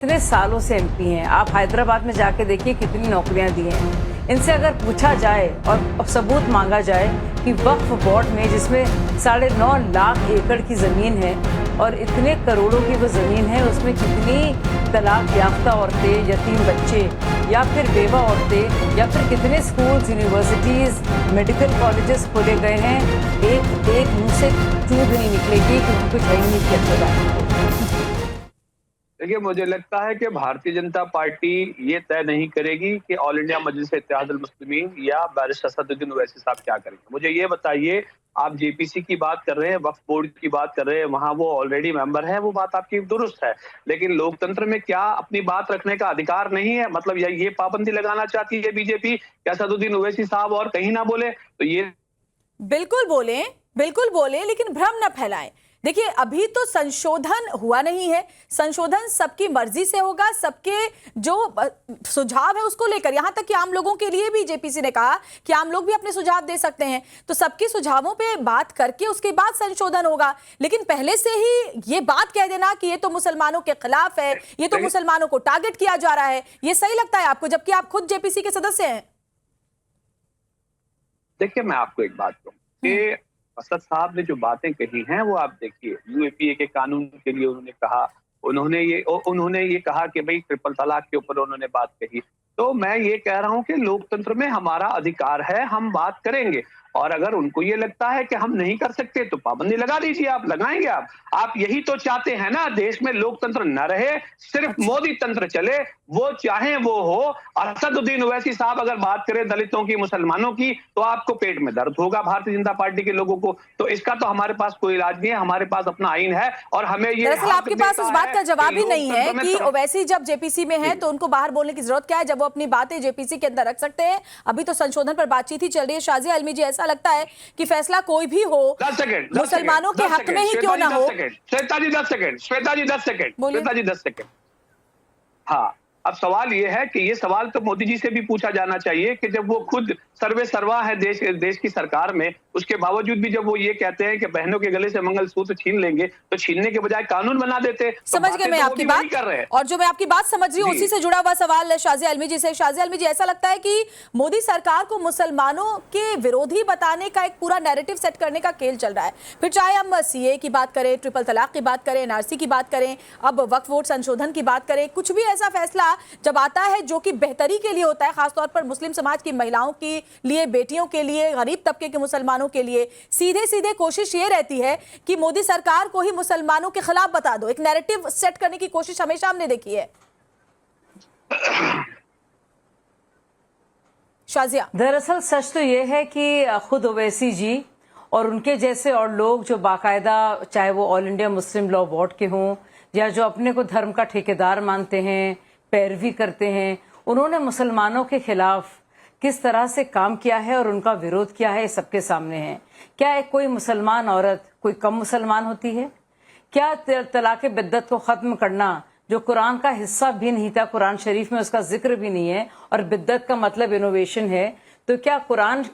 इतने सालों से एमपी हैं। आप हैदराबाद में जाके देखिए कितनी नौकरियां दी हैं। इनसे अगर पूछा जाए और सबूत मांगा जाए कि वक्फ बोर्ड में जिसमें 9.5 लाख एकड़ की ज़मीन है और इतने करोड़ों की वो ज़मीन है, उसमें कितनी तलाक याफ्ता औरतें, यतीम बच्चे या फिर बेवा औरतें या फिर कितने स्कूल्स, यूनिवर्सिटीज़, मेडिकल कॉलेजेस खोले गए हैं। एक मुंह से चूं भी नहीं निकलेगी क्योंकि कुछ है ही नहीं किया। देखिए, मुझे लगता है कि भारतीय जनता पार्टी ये तय नहीं करेगी कि ऑल इंडिया मजलिस इत्तेहादुल मुस्लिमीन या बैरिस्टर असदुद्दीन ओवैसी साहब क्या करेंगे। मुझे ये बताइए, आप जेपीसी की बात कर रहे हैं, वक्फ बोर्ड की बात कर रहे हैं, वहां वो ऑलरेडी मेंबर है, वो बात आपकी दुरुस्त है, लेकिन लोकतंत्र में क्या अपनी बात रखने का अधिकार नहीं है? मतलब ये पाबंदी लगाना चाहती है बीजेपी कि असदुद्दीन ओवैसी साहब और कहीं ना बोले? तो ये बिल्कुल बोले, लेकिन भ्रम न फैलाएं। देखिए, अभी तो संशोधन हुआ नहीं है। संशोधन सबकी मर्जी से होगा, सबके जो सुझाव है उसको लेकर, यहां तक कि आम लोगों के लिए भी जेपीसी ने कहा कि आम लोग भी अपने सुझाव दे सकते हैं। तो सबके सुझावों पे बात करके उसके बाद संशोधन होगा। लेकिन पहले से ही ये बात कह देना कि ये तो मुसलमानों के खिलाफ है, ये तो मुसलमानों को टारगेट किया जा रहा है, ये सही लगता है आपको, जबकि आप खुद जेपीसी के सदस्य हैं? देखिए, मैं आपको एक बात कहूँ कि असद साहब ने जो बातें कही हैं वो आप देखिए। यूएपीए के कानून के लिए उन्होंने कहा, उन्होंने ये कहा कि भाई ट्रिपल तलाक के ऊपर उन्होंने बात कही। तो मैं ये कह रहा हूं कि लोकतंत्र में हमारा अधिकार है, हम बात करेंगे। और अगर उनको ये लगता है कि हम नहीं कर सकते तो पाबंदी लगा दीजिए, आप लगाएंगे। आप यही तो चाहते हैं ना, देश में लोकतंत्र न रहे, सिर्फ मोदी तंत्र चले, वो चाहे वो हो। असदुद्दीन ओवैसी साहब अगर बात करें दलितों की, मुसलमानों की, तो आपको पेट में दर्द होगा भारतीय जनता पार्टी के लोगों को। तो इसका तो हमारे पास कोई इलाज नहीं है, हमारे पास अपना आईन है और हमें ये दरअसल आपके पास इस बात का जवाब ही नहीं है कि ओवैसी जब जेपीसी में है तो उनको बाहर बोलने की जरूरत क्या है, जब वो अपनी बातें जेपीसी के अंदर रख सकते हैं। अभी तो संशोधन पर बातचीत ही चल रही है। शाजिया अलमी जी, ऐसा लगता है कि फैसला कोई भी हो, मुसलमानों के हक में ही क्यों ना हो। श्वेता जी 10 सेकंड। हाँ, अब सवाल ये है कि ये सवाल तो मोदी जी से भी पूछा जाना चाहिए कि जब वो खुद सर्वे सर्वा है देश की सरकार में, उसके बावजूद भी जब वो ये कहते हैं कि बहनों के गले से मंगलसूत्र छीन लेंगे, तो छीनने के बजाय कानून बना देते। समझ गए मैं आपकी बात कर रहे हैं। और जो मैं आपकी बात समझ रही हूँ उसी से जुड़ा हुआ सवाल शाजिया अलमी जी से। शाजिया अलमी जी, ऐसा लगता है कि मोदी सरकार को मुसलमानों के विरोधी बताने का एक पूरा नैरेटिव सेट करने का खेल चल रहा है। फिर चाहे हम सीए की बात करें, ट्रिपल तलाक की बात करें, एनआरसी की बात करें, अब वक्फ बोर्ड संशोधन की बात करें, कुछ भी ऐसा फैसला जब आता है जो कि बेहतरी के लिए होता है, खासतौर पर मुस्लिम समाज की महिलाओं के लिए, बेटियों के लिए, गरीब तबके के मुसलमानों के लिए, सीधे सीधे कोशिश ये रहती है कि मोदी सरकार को ही मुसलमानों के खिलाफ बता दो। एक नैरेटिव सेट करने की कोशिश हमेशा हमने देखी है। शाजिया, दरअसल सच तो ये है कि खुद ओवैसी जी और उनके जैसे और लोग जो बाकायदा, चाहे वो all India Muslim law board के हों या जो अपने को धर्म का ठेकेदार मानते हैं, पैरवी करते हैं, उन्होंने मुसलमानों के खिलाफ किस तरह से काम किया है और उनका विरोध किया है, सबके सामने है। क्या एक कोई मुसलमान औरत कोई कम मुसलमान होती है? क्या तलाक बिद्दत को ख़त्म करना, जो कुरान का हिस्सा भी नहीं था, कुरान शरीफ में उसका जिक्र भी नहीं है, और बिद्दत का मतलब इनोवेशन है, तो क्या कुरान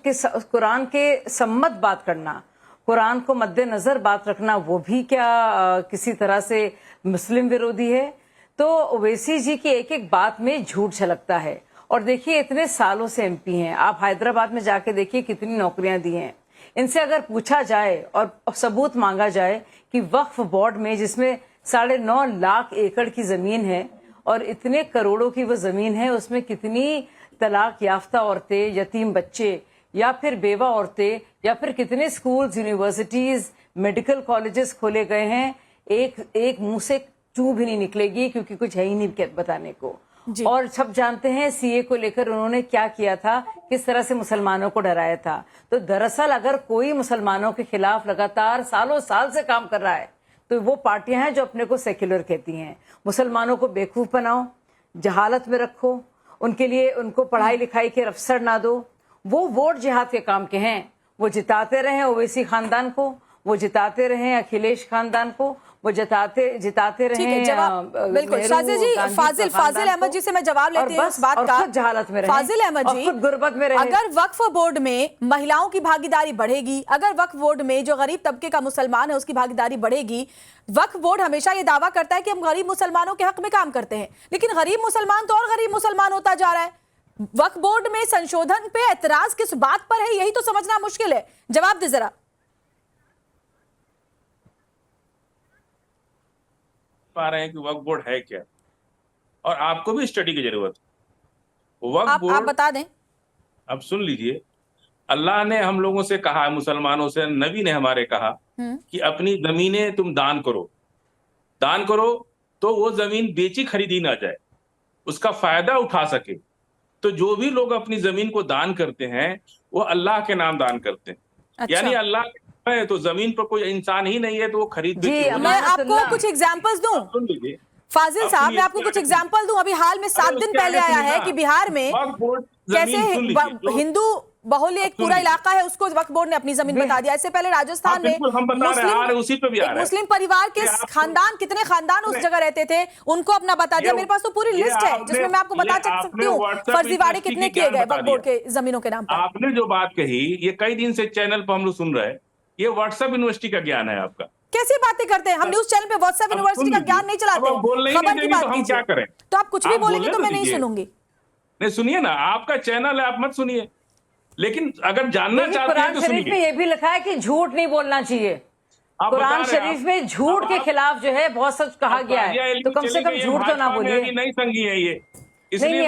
के सम्मत बात करना, कुरान को मद्देनजर बात रखना, वो भी क्या किसी तरह से मुस्लिम विरोधी है? तो ओवैसी जी की एक एक बात में झूठ झलकता है। और देखिए, इतने सालों से एमपी हैं। आप हैदराबाद में जाके देखिए कितनी नौकरियां दी हैं। इनसे अगर पूछा जाए और सबूत मांगा जाए कि वक्फ बोर्ड में जिसमें 9.5 लाख एकड़ की ज़मीन है और इतने करोड़ों की वो ज़मीन है, उसमें कितनी तलाक याफ्ता औरतें, यतीम बच्चे या फिर बेवा औरतें या फिर कितने स्कूल्स, यूनिवर्सिटीज़, मेडिकल कॉलेजेस खोले गए हैं, एक मुंह से चूं भी नहीं निकलेगी क्योंकि कुछ है ही नहीं बताने को। और सब जानते हैं सीए को लेकर उन्होंने क्या किया था, किस तरह से मुसलमानों को डराया था। तो दरअसल अगर कोई मुसलमानों के खिलाफ लगातार सालों साल से काम कर रहा है तो वो पार्टियां हैं जो अपने को सेक्युलर कहती हैं। मुसलमानों को बेवकूफ़ बनाओ, जहालत में रखो, उनके लिए उनको पढ़ाई लिखाई के अवसर ना दो। वो वोट जिहाद के काम के हैं। वो जिताते रहे ओवैसी खानदान को, वो जिताते रहे अखिलेश खानदान को, वो जिताते रहे। ठीक है, जवाब बिल्कुल शाजिल जी। फाजिल अहमद जी से मैं जवाब लेती हूँ इस बात का। जहालत में रहे, फाजिल अहमद जी, गुर्बत में रहे। अगर वक्फ बोर्ड में महिलाओं की भागीदारी बढ़ेगी, अगर वक्फ बोर्ड में जो गरीब तबके का मुसलमान है उसकी भागीदारी बढ़ेगी, वक्फ बोर्ड हमेशा ये दावा करता है कि हम गरीब मुसलमानों के हक में काम करते हैं, लेकिन गरीब मुसलमान तो और गरीब मुसलमान होता जा रहा है। वक्फ बोर्ड में संशोधन पे एतराज किस बात पर है, यही तो समझना मुश्किल है। जवाब दे जरा। पा रहे हैं कि वक्फ बोर्ड है क्या, और आपको भी स्टडी की जरूरत है। वक्फ बोर्ड आप बता दें। अब सुन लीजिए, अल्लाह ने हम लोगों से कहा, मुसलमानों से, नबी ने हमारे कहा कि अपनी जमीनें तुम दान करो तो वो जमीन बेची खरीदी ना जाए, उसका फायदा उठा सके। तो जो भी लोग अपनी जमीन को दान करते हैं वो अल्लाह के नाम दान करते हैं। अच्छा। यानी अल्लाह है तो जमीन पर कोई इंसान ही नहीं है तो वो खरीद बेच। मैं आपको कुछ एग्जांपल्स दूं। सुन लीजिए फाजिल साहब, मैं आपको कुछ एग्जांपल दूं। अभी हाल में 7 दिन पहले आया है कि बिहार में कैसे हिंदू बहुल्य एक पूरा इलाका है, उसको वक्फ बोर्ड ने अपनी जमीन बता दिया। इससे पहले राजस्थान में मुस्लिम परिवार के खानदान, कितने खानदान उस जगह रहते थे, उनको अपना बता दिया। मेरे पास तो पूरी लिस्ट है जिसमें मैं आपको बता सकती हूँ फर्जीवाड़े कितने किए गए वक्फ बोर्ड के जमीनों के नाम पर। आपने जो बात कही, ये कई दिन से चैनल पर हम लोग सुन रहे हैं, ये व्हाट्सएप यूनिवर्सिटी का ज्ञान है आपका। कैसी बातें करते हैं? हम न्यूज चैनल पे व्हाट्सएप यूनिवर्सिटी का ज्ञान नहीं चलाते, खबर की बात कीजिए। तो आप कुछ भी बोलेंगे तो मैं नहीं सुनूंगी। नहीं सुनिए ना, आपका चैनल है, आप मत सुनिए, लेकिन अगर जानना चाहते हैं तो सुनिए। शरीफ में ये भी लिखा है कि झूठ नहीं बोलना चाहिए। कुरान शरीफ में झूठ के खिलाफ जो है बहुत सच कहा गया है, तो कम से कम झूठ तो ना बोलिए। नहीं संगी है ये, नहीं,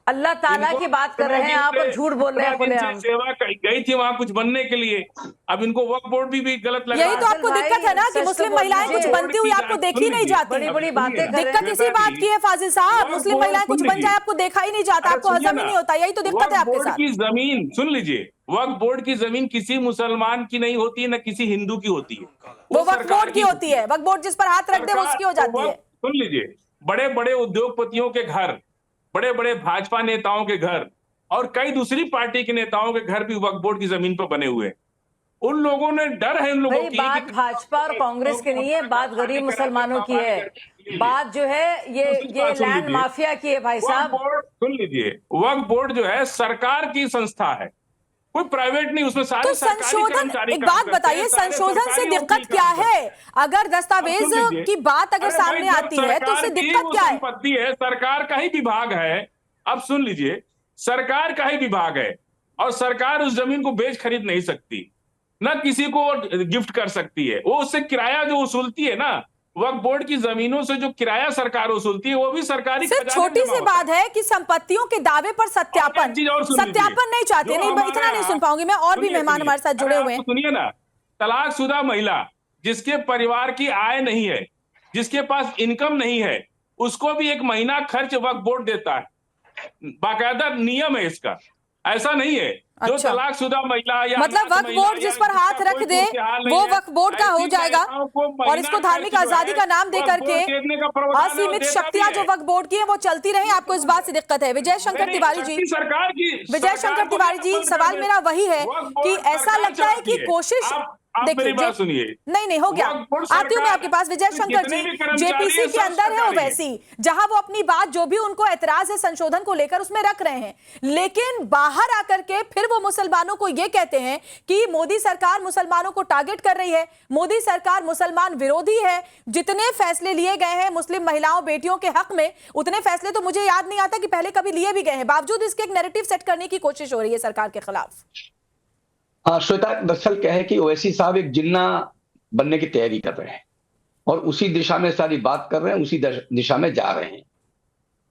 अल्लाह ताला की बात कर रहे हैं आप और झूठ बोल रहे हैं खुलेआम। सेवा गई थी वहां कुछ बनने के लिए, अब इनको वक्फ बोर्ड भी गलत लग रहा है। यही तो आपको दिक्कत है ना कि मुस्लिम महिलाएं कुछ बनती हुई आपको देखी नहीं जाती। बड़ी बड़ी बातें दिक्कत इसी बात की है फाजिल साहब, मुस्लिम महिलाएं कुछ बन जाए आपको देखा ही नहीं जाता, आपको हजम ही नहीं होता। यही तो दिक्कत है आपके साथ। जमीन सुन लीजिए, वक्फ बोर्ड की जमीन किसी मुसलमान की नहीं होती है, न किसी हिंदू की होती है, वो वक्फ बोर्ड की होती है। वक्फ बोर्ड जिस पर हाथ रख दे वो उसकी हो जाती है। सुन लीजिए, बड़े बड़े उद्योगपतियों के घर, बड़े बड़े भाजपा नेताओं के घर और कई दूसरी पार्टी के नेताओं के घर भी वक्फ बोर्ड की जमीन पर बने हुए हैं। उन लोगों ने डर है, उन लोगों की बात भाजपा और कांग्रेस की नहीं है, बात गरीब मुसलमानों की है। बात जो है ये लैंड माफिया की है भाई साहब। सुन लीजिए, वक्फ बोर्ड जो है सरकार की संस्था है, कोई प्राइवेट नहीं, उसमें सारे तो संशोधन, एक बात बताइए, संशोधन से दिक्कत क्या है? अगर दस्तावेज की बात अगर सामने आती है तो उससे दिक्कत क्या है? संपत्ति है, सरकार का ही विभाग है। अब सुन लीजिए, सरकार का ही विभाग है और सरकार उस जमीन को बेच खरीद नहीं सकती, ना किसी को गिफ्ट कर सकती है। वो उससे किराया जो वसूलती है ना, वक्फ बोर्ड की जमीनों से जो किराया सरकार वसूलती है वो भी सरकारी। सिर्फ छोटी सी बात है कि संपत्तियों के दावे पर सत्यापन नहीं चाहते। नहीं, इतना नहीं सुन पाऊंगी मैं, और भी मेहमान हमारे साथ जुड़े हुए हैं। सुनिए ना, तलाकशुदा महिला जिसके परिवार की आय नहीं है, जिसके पास इनकम नहीं है, उसको भी एक महीना खर्च वक्फ बोर्ड देता है, बाकायदा नियम है इसका। ऐसा नहीं है जो तलाकशुदा महिला या मतलब वक्फ बोर्ड जिस पर हाथ रख दे वो वक्फ बोर्ड का हो जाएगा, और इसको धार्मिक आजादी का नाम दे करके असीमित शक्तियां जो वक्फ बोर्ड की है वो चलती रहे। आपको इस बात से दिक्कत है? विजय शंकर तिवारी जी, सवाल मेरा वही है कि ऐसा लगता है कि कोशिश, देखिए सुनिए, नहीं हो गया, आती हूँ मैं आपके पास। विजय शंकर जी, जेपीसी के अंदर है ओवैसी, जहां वो अपनी बात जो भी उनको एतराज है संशोधन को लेकर उसमें रख रहे हैं, लेकिन बाहर आकर के फिर वो मुसलमानों को ये कहते हैं कि मोदी सरकार मुसलमानों को टारगेट कर रही है, मोदी सरकार मुसलमान विरोधी है। जितने फैसले लिए गए हैं मुस्लिम महिलाओं बेटियों के हक में, उतने फैसले तो मुझे याद नहीं आता कि पहले कभी लिए भी गए हैं। बावजूद इसके एक नैरेटिव सेट करने की कोशिश हो रही है सरकार के खिलाफ। हाँ श्वेता, दरअसल क्या है कि ओवैसी साहब एक जिन्ना बनने की तैयारी कर रहे हैं और उसी दिशा में सारी बात कर रहे हैं, उसी दिशा में जा रहे हैं।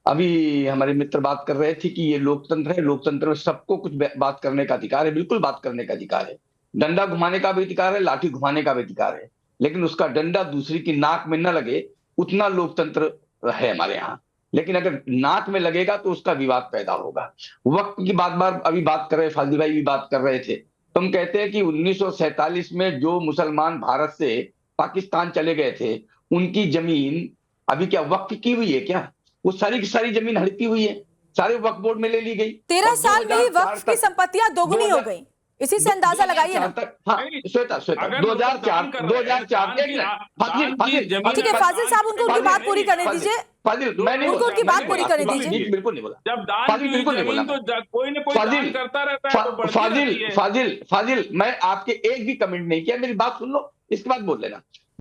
अभी हमारे मित्र बात कर रहे थे कि ये लोकतंत्र है, लोकतंत्र में सबको कुछ बात करने का अधिकार है, बिल्कुल बात करने का अधिकार है, डंडा घुमाने का भी अधिकार है, लाठी घुमाने का भी अधिकार है, लेकिन उसका डंडा दूसरी की नाक में न लगे, उतना लोकतंत्र है हमारे यहाँ। लेकिन अगर नाक में लगेगा तो उसका विवाद पैदा होगा। वक्त की बार अभी बात कर रहे, फाजिल भाई भी बात कर रहे थे, तुम कहते हैं कि 1947 में जो मुसलमान भारत से पाकिस्तान चले गए थे उनकी जमीन अभी क्या वक्फ की हुई है क्या? वो सारी की सारी जमीन हड़पी हुई है, सारे वक्फ बोर्ड में ले ली गई। 13 साल में ही वक्फ की संपत्तियां दोगुनी हो गई। इसी से अंदाजा लगाइए ना। हाँ श्वेता 2004 ठीक है फाजिल साहब, उनको उनकी बात पूरी करने दीजिए। फाजिल मैंने उनको उनकी बात पूरी करने दीजिए। बिल्कुल नहीं बोला। जब दान फाजिल की बिल्कुल नहीं जमीन बोला। तो कोई ना कोई दान करता रहता है, तो बढ़ती रहती है। फाजिल मैं आपके एक भी कमेंट नहीं किया, मेरी बात सुन लो, इसके बाद बोल लेना।